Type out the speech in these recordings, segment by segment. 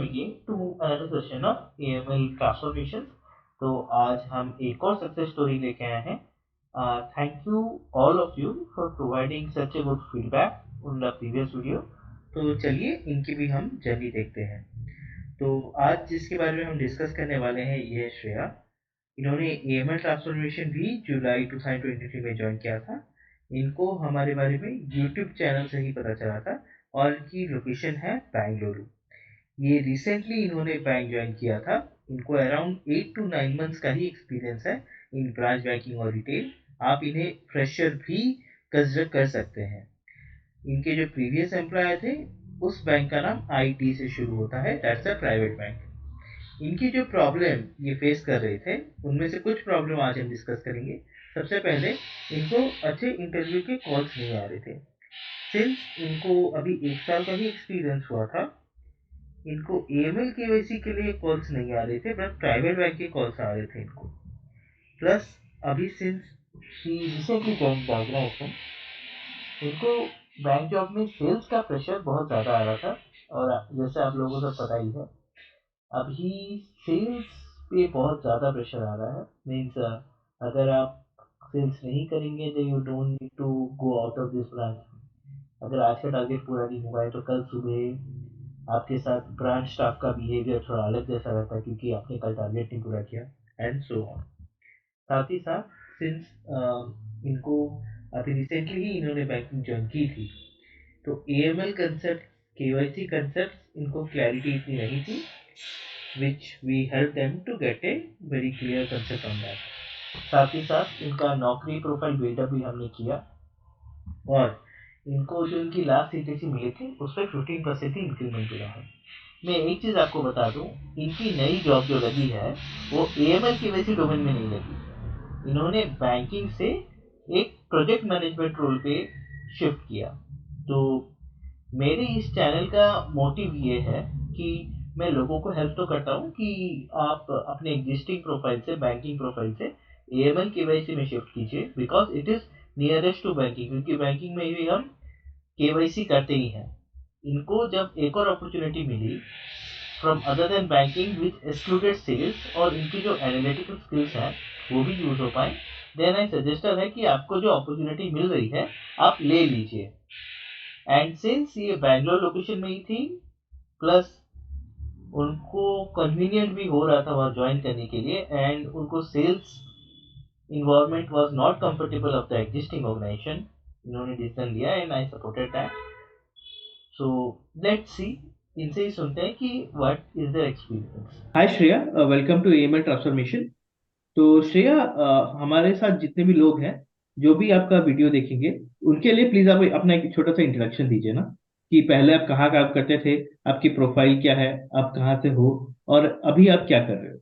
again to another session of AML transformation. तो आज हम एक और सक्सेस स्टोरी लेके आए हैं. Thank you all of you for providing such a good feedback on the previous video. तो चलिए इनकी भी हम जर्नी देखते हैं. तो आज जिसके बारे में हम डिस्कस करने वाले हैं ये है श्रेया. इन्होंने एएमएल ट्रांसफॉर्मेशन भी जुलाई 2023 में ज्वाइन किया था. इनको हमारे बारे में यूट्यूब चैनल से ही पता चला था और इनकी लोकेशन है बेंगलुरु. ये रिसेंटली इन्होंने बैंक ज्वाइन किया था. इनको अराउंड 8 to 9 मंथ्स का ही एक्सपीरियंस है इन ब्रांच बैंकिंग और रिटेल. आप इन्हें फ्रेशर भी कंसिडर कर सकते हैं. इनके जो प्रीवियस एम्प्लॉयर थे उस बैंक का नाम आईटी से शुरू होता है, दैट्स अ प्राइवेट बैंक. इनकी जो प्रॉब्लम ये फेस कर रहे थे उनमें से कुछ प्रॉब्लम आज हम डिस्कस करेंगे. सबसे पहले इनको अच्छे इंटरव्यू के कॉल्स नहीं आ रहे थे. सिंस इनको अभी 1 साल का ही एक्सपीरियंस हुआ था, इनको एएमएल केवाईसी के लिए कॉल्स नहीं आ रहे थे, बट प्राइवेट बैंक के कॉल्स आ रहे थे इनको. प्लस अभी since she recently join background, इनको बैंक जॉब में सेल्स का प्रेशर बहुत ज़्यादा आ रहा था. और जैसे आप लोगों को पता ही है, अभी सेल्स पे बहुत ज़्यादा प्रेशर आ रहा है. मीन्स अगर आप सेल्स नहीं करेंगे तो you don't need to go out of this branch. अगर आज का टारगेट पूरा नहीं हुआ है तो कल सुबह आपके साथ ब्रांच स्टाफ का बिहेवियर थोड़ा अलग जैसा रहता है, क्योंकि आपने कल टारगेट नहीं पूरा किया एंड सो ऑन. साथ ही साथ सिंस इनको अभी रिसेंटली ही इन्होंने बैंकिंग ज्वाइन की थी, तो एएमएल कंसेप्ट, केवाईसी कंसेप्ट इनको क्लैरिटी इतनी नहीं थी, which we help them to get a very clear concept on that. साथ ही साथ इनका नौकरी प्रोफाइल बिल्डअप भी हमने किया और इनको जो इनकी लास्ट सीटीसी मिली थी उस पर 15% ही इंक्रीमेंट मिला है. मैं एक चीज़ आपको बता दूं, इनकी नई जॉब जो लगी है वो एएमएल की वैसी डोमेन में नहीं लगी. इन्होंने बैंकिंग से एक प्रोजेक्ट मैनेजमेंट रोल पे शिफ्ट किया. तो मेरे इस चैनल का मोटिव ये है कि मैं लोगों को हेल्प तो करता हूँ कि आप अपने एग्जिस्टिंग प्रोफाइल से, बैंकिंग प्रोफाइल से एएमएल केवाईसी में शिफ्ट कीजिए, because it is nearest to banking. क्योंकि बैंकिंग में भी हम केवाईसी करते ही हैं. इनको जब एक और अपॉर्चुनिटी मिली from other than banking which excluded sales और इनकी जो एनालिटिकल स्किल्स हैं वो भी यूज हो पाए, देन आई सजेस्टर है कि आपको जो अपॉर्चुनिटी मिल रही है आप ले लीजिए. एंड सिंस ये बैंगलोर लोकेशन में ही थी, प्लस उनको कन्वीनियंट भी हो रहा था वहाँ ज्वाइन करने के लिए, एंड उनको sales environment was not comfortable of the existing organisation, इन्होंने डिसीजन लिया and I supported that. So let's see, इनसे ही सुनते हैं कि what is their experience. Hi Shreya, welcome to AML transformation. तो श्रेया, हमारे साथ जितने भी लोग हैं जो भी आपका वीडियो देखेंगे उनके लिए प्लीज आप अपना एक छोटा सा इंट्रोडक्शन दीजिए ना, कि पहले आप कहाँ काम करते थे, आपकी प्रोफाइल क्या है, आप कहाँ से हो और अभी आप क्या कर रहे हो.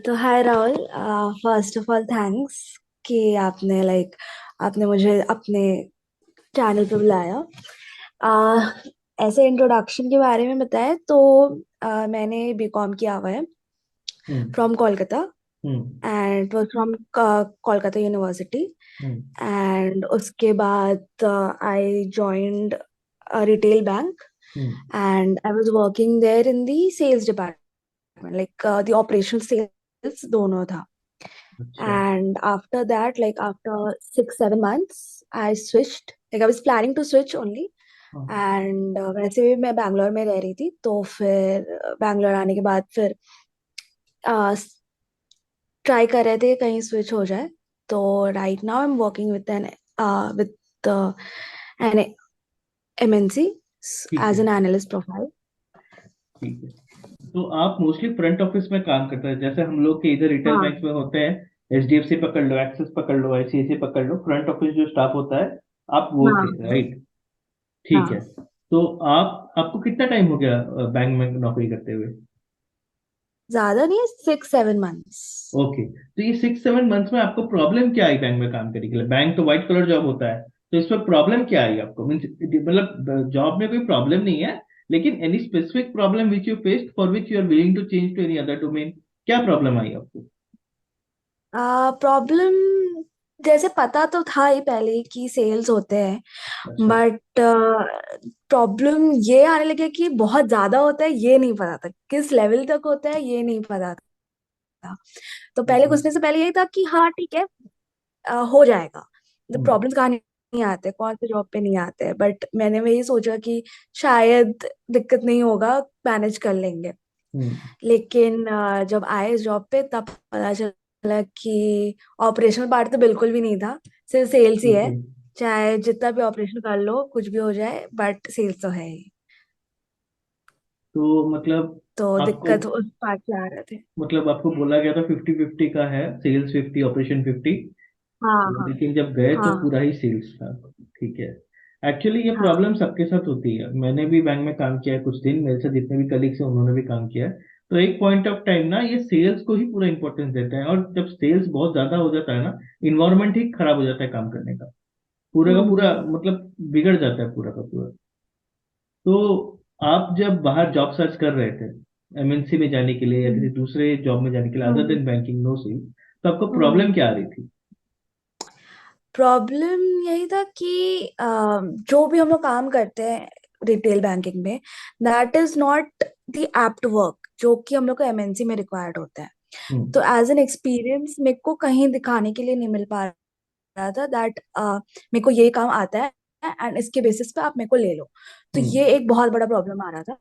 तो hi Rahul, first of all thanks कि आपने मुझे अपने चैनल पे बुलाया. uh, ऐसे इंट्रोडक्शन के बारे में बताया तो मैंने बीकॉम किया हुआ है hmm. From Kolkata, hmm. And it was from Kolkata university. Hmm. And उसके बाद I joined retail bank, hmm. And I was working there in the sales department, like the operational sales दोनों था. अच्छा. And after that, like after 6 7 months, I switched. Like I was planning to switch only. हाँ. And वैसे भी मैं बैंगलोर में रह रही थी, तो फिर बैंगलोर आने के बाद फिर ट्राई कर रहे थे कहीं स्विच हो जाए. तो right now I am working with an MNC ठीक एज है. An analyst profile. ठीक है. तो आप मोस्टली फ्रंट ऑफिस में काम करते हैं, जैसे हम लोग के इधर रिटेल हाँ, बैंक में होते हैं, एचडीएफसी पकड़ लो, एक्सिस पकड़ लो, आईसीआईसी पकड़ लो, फ्रंट ऑफिस जो स्टाफ होता है आप वो थे, हाँ, राइट. ठीक है. हाँ. तो आपको कितना टाइम हो गया बैंक में नौकरी करते हुए. ज्यादा नहीं, 6 7 months. ओके. तो ये 6 7 मंथ्स में आपको प्रॉब्लम क्या आई बैंक में काम करने के लिए. बैंक तो व्हाइट कलर जॉब होता है, तो इसमें प्रॉब्लम क्या आई आपको, मीन्स मतलब जॉब में कोई प्रॉब्लम नहीं है, लेकिन any specific problem which you faced for which you are willing to change to any other domain, क्या प्रॉब्लम आई आपको. प्रॉब्लम जैसे पता तो था ही पहले ही कि सेल्स होते हैं, अच्छा। बट प्रॉब्लम ये आने लगे कि बहुत ज्यादा होता है ये नहीं पता था, किस लेवल तक होता है ये नहीं पता था। तो पहले ओके। घुसने से पहले यही था कि हाँ ठीक है, हो जाएगा। जब हम्म। प्रॉब्लम्स कहाँ नहीं आते, कौन से जॉब पे नहीं आते, बट मैंने वही सोचा कि शायद दिक्कत नहीं होगा, मैनेज कर लेंगे। हम्म। लेकिन जब आए इस जॉब पे तब पता चला कि ऑपरेशनल पार्ट तो बिल्कुल भी नहीं था, सिर्फ सेल्स ही है। ओके। चाहे जितना भी ऑपरेशन कर लो, कुछ भी हो जाए, बट सेल्स तो है ही। तो मतलब तो आपको दिक्कत उस पार्ट से आ रहे थे। आपको बोला गया था 50-50 का है, सेल्स 50 ऑपरेशन 50। हाँ हाँ लेकिन जब गए तो हाँ पूरा ही सेल्स था। ठीक है। एक्चुअली ये हाँ। प्रॉब्लम सबके साथ होती है, मैंने भी बैंक में काम किया है कुछ दिन, मेरे साथ जितने भी कलीग्स हैं उन्होंने भी काम किया है। तो एक पॉइंट ऑफ टाइम ना ये सेल्स को ही पूरा इंपॉर्टेंस देते हैं, और जब सेल्स बहुत ज्यादा हो जाता है ना, इन्वायरमेंट ही खराब हो जाता है काम करने का पूरा हम्म मतलब बिगड़ जाता है पूरा का पूरा। तो आप जब बाहर जॉब सर्च कर रहे थे एमएनसी में जाने के लिए या किसी हम्म दूसरे जॉब में जाने के लिए, अदर हम्म देन बैंकिंग नो सेल, तो आपको हम्म। प्रॉब्लम क्या आ रही थी? प्रॉब्लम यही था कि जो भी हम लोग काम करते हैं रिटेल बैंकिंग में, that is not the apt work जो कि हम लोग को एमएनसी में रिक्वायर्ड होता है। हम्म। तो एज एन एक्सपीरियंस मेरे को कहीं दिखाने के लिए नहीं मिल पा रहा था दैट मेरे को ये काम आता है एंड इसके बेसिस पे आप मेरे को ले लो। तो हम्म। ये एक बहुत बड़ा प्रॉब्लम आ रहा था।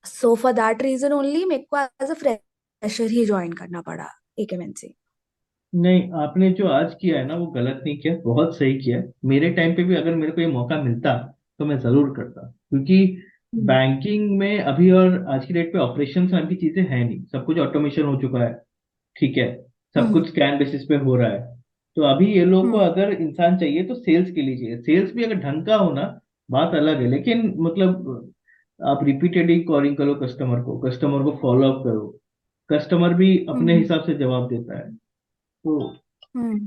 So for that reason only मेरे को एज अ फ्रेशर ही ज्वाइन करना पड़ा एक एमएनसी। नहीं, आपने जो आज किया है ना वो गलत नहीं किया, बहुत सही किया है। मेरे टाइम पे भी अगर मेरे को ये मौका मिलता तो मैं जरूर करता, क्योंकि हम्म बैंकिंग में अभी और आज की डेट पे ऑपरेशन नाम की चीजें है नहीं, सब कुछ ऑटोमेशन हो चुका है। ठीक है। सब हम्म कुछ स्कैन बेसिस पे हो रहा है। तो अभी ये लोग को हम्म अगर इंसान चाहिए तो सेल्स के लिए चाहिए, सेल्स भी अगर ढंग का होना बात अलग है, लेकिन मतलब आप रिपीटेडली कॉलिंग करो कस्टमर को, कस्टमर को फॉलो अप करो, कस्टमर भी अपने हम्म हिसाब से जवाब देता है। तो हम्म।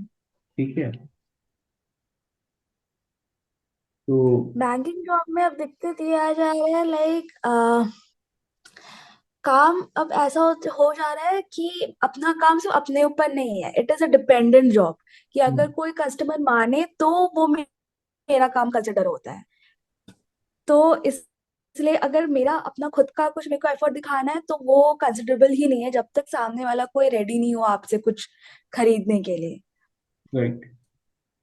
ठीक है। तो बैंकिंग जॉब में अब दिक्कत ये आ जा रहा है, लाइक काम अब ऐसा हो जा रहा है कि अपना काम सिर्फ अपने ऊपर नहीं है, it is a dependent job. कि अगर कोई कस्टमर माने तो वो मेरा काम कंसिडर होता है। तो इसलिए अगर मेरा अपना खुद का कुछ मेरे को एफर्ट दिखाना है तो वो कंसिडरेबल ही नहीं है जब तक सामने वाला कोई रेडी नहीं हो आपसे कुछ खरीदने के लिए। राइट।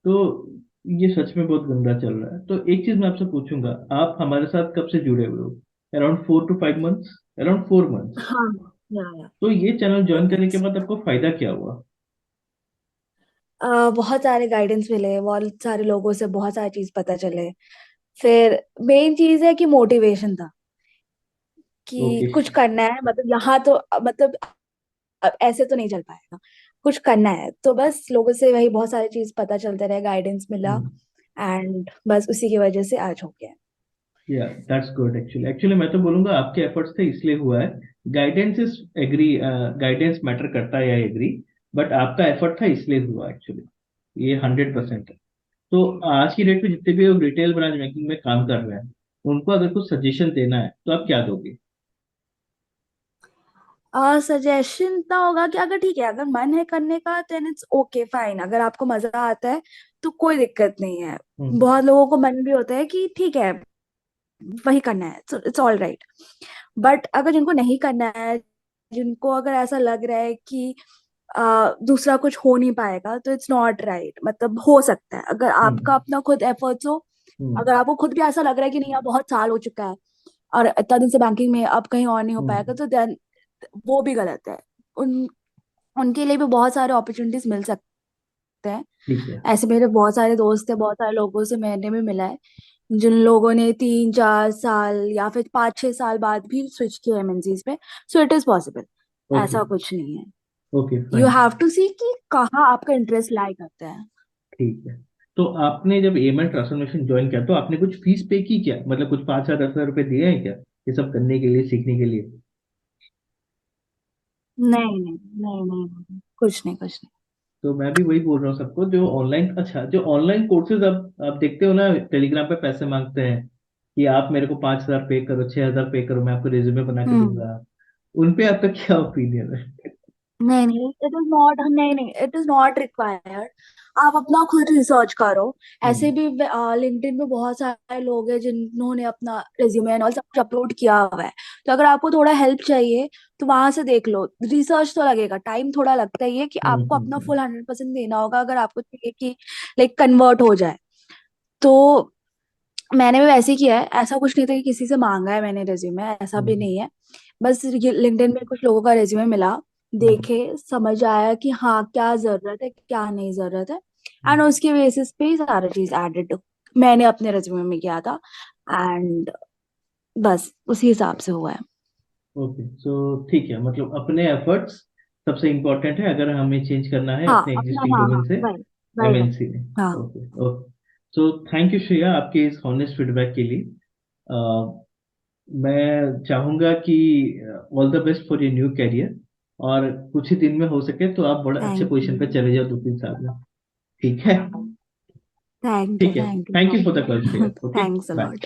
तो ये सच में बहुत गंदा चल रहा है। तो एक चीज मैं आपसे पूछूंगा, आप हमारे साथ कब से जुड़े हुए हो? Around 4 to 5 months, around 4 months। हाँ या तो ये चैनल ज्वाइन करने के 4 months। बाद आपको फायदा क्या हुआ? बहुत सारे गाइडेंस मिले, बहुत सारे लोगों से बहुत सारी चीज पता चले। फिर मेन चीज है कि मोटिवेशन था ओके। कि कुछ करना है, मतलब यहाँ तो मतलब अब ऐसे तो नहीं चल पाएगा, कुछ करना है। तो बस लोगों से वही बहुत सारी चीज पता चलते रहे, गाइडेंस मिला, एंड बस उसी की वजह से आज हो गया। या दैट्स गुड। एक्चुअली एक्चुअली मैं तो बोलूंगा आपके एफर्ट्स थे इसलिए हुआ है। Guidance is agree, guidance matter करता है, आई एग्री। बट आपका एफर्ट था इसलिए हुआ एक्चुअली, ये 100% है। तो आज की डेट में जितने भी लोग रिटेल ब्रांच बैंकिंग में काम कर रहे हैं, उनको अगर कुछ सजेशन देना है तो आप क्या दोगे? सजेशन इतना होगा कि अगर ठीक है, अगर मन है करने का देन इट्स ओके फाइन, अगर आपको मजा आता है तो कोई दिक्कत नहीं है। हम्म। बहुत लोगों को मन भी होता है कि ठीक है वही करना है, इट्स ऑल राइट। बट अगर जिनको नहीं करना है, जिनको अगर ऐसा लग रहा है कि दूसरा कुछ हो नहीं पाएगा, तो इट्स नॉट राइट। मतलब हो सकता है अगर आपका हम्म। अपना खुद एफर्ट्स हो, हम्म। अगर आपको खुद भी ऐसा लग रहा है कि नहीं यार बहुत साल हो चुका है और इतना दिन से बैंकिंग में अब कहीं और नहीं हो हम्म। पाएगा, तो देन वो भी गलत है। उन उनके लिए भी बहुत सारे अपॉर्चुनिटीज मिल सकते हैं। ठीक है। ऐसे मेरे बहुत सारे दोस्त हैं, बहुत सारे लोगों से मैंने भी मिला है जिन लोगों ने 3-4 साल या फिर 5-6 साल बाद भी स्विच किया एमएनसीज पे। So it is possible, okay. ऐसा कुछ नहीं है। Okay you fine. Have to see कि कहाँ आपका इंटरेस्ट लाई करता है। ठीक है। तो आपने जब एमएल ट्रांसफॉर्मेशन ज्वाइन किया तो आपने कुछ फीस पे की क्या, मतलब कुछ 5,000 10,000 रुपए दिए हैं क्या ये सब करने के लिए, सीखने के लिए? नहीं नहीं नहीं नहीं नहीं, कुछ नहीं कुछ नहीं। तो मैं भी वही बोल रहा हूँ सबको, जो ऑनलाइन, अच्छा जो ऑनलाइन कोर्सेज आप देखते हो ना, टेलीग्राम पे पैसे मांगते हैं कि आप मेरे को 5,000 पे करो, 6,000 पे करो, मैं आपको रिज्यूमे बना के हम्म दूंगा। उन पे आपका क्या ओपिनियन है? नहीं नहीं, इट इज नॉट, नहीं नहीं, इट इज नॉट रिक्वायर्ड। आप अपना खुद रिसर्च करो। ऐसे भी लिंक्डइन पे बहुत सारे लोग हैं जिन्होंने अपना रिज्यूमे और सब कुछ अपलोड किया हुआ है। तो अगर आपको थोड़ा हेल्प चाहिए तो वहां से देख लो। रिसर्च तो लगेगा, टाइम थोड़ा लगता ही है कि आपको अपना हम्म। फुल 100% देना होगा अगर आपको चाहिए कि लाइक कन्वर्ट हो जाए। तो मैंने भी वैसे ही किया है, ऐसा कुछ नहीं था कि किसी से मांगा है मैंने रेज्यूमे, ऐसा भी हम्म। नहीं है। बस लिंक्डइन में कुछ लोगों का रेज्यूमे मिला, हम्म। देखे, समझ आया कि हाँ क्या जरूरत है क्या नहीं जरूरत है, एंड हम्म। उसके बेसिस पे ही सारा चीज एडिट मैंने अपने रेज्यूमे में किया था। एंड बस उसी हिसाब से हुआ है। ओके, सो ठीक है, मतलब अपने एफर्ट्स सबसे इम्पोर्टेंट है अगर हमें चेंज करना है हाँ अपने अपना, एग्जिस्टिंग हाँ डोमेन हाँ, से वही वही वही। एमएनसी में। हाँ, okay okay, so thank you Shreya आपके इस हॉनेस्ट फीडबैक के लिए। अ, मैं चाहूंगा कि all the best for your new career, और कुछ ही दिन में हो सके तो आप बड़े अच्छे थैंक पोजीशन पे यू, चले जाओ 2-3 साल में। ठीक है। थैंक यू, ठीक है, thank thank you for the call you. Shreya. Okay, thanks a bye. Lot.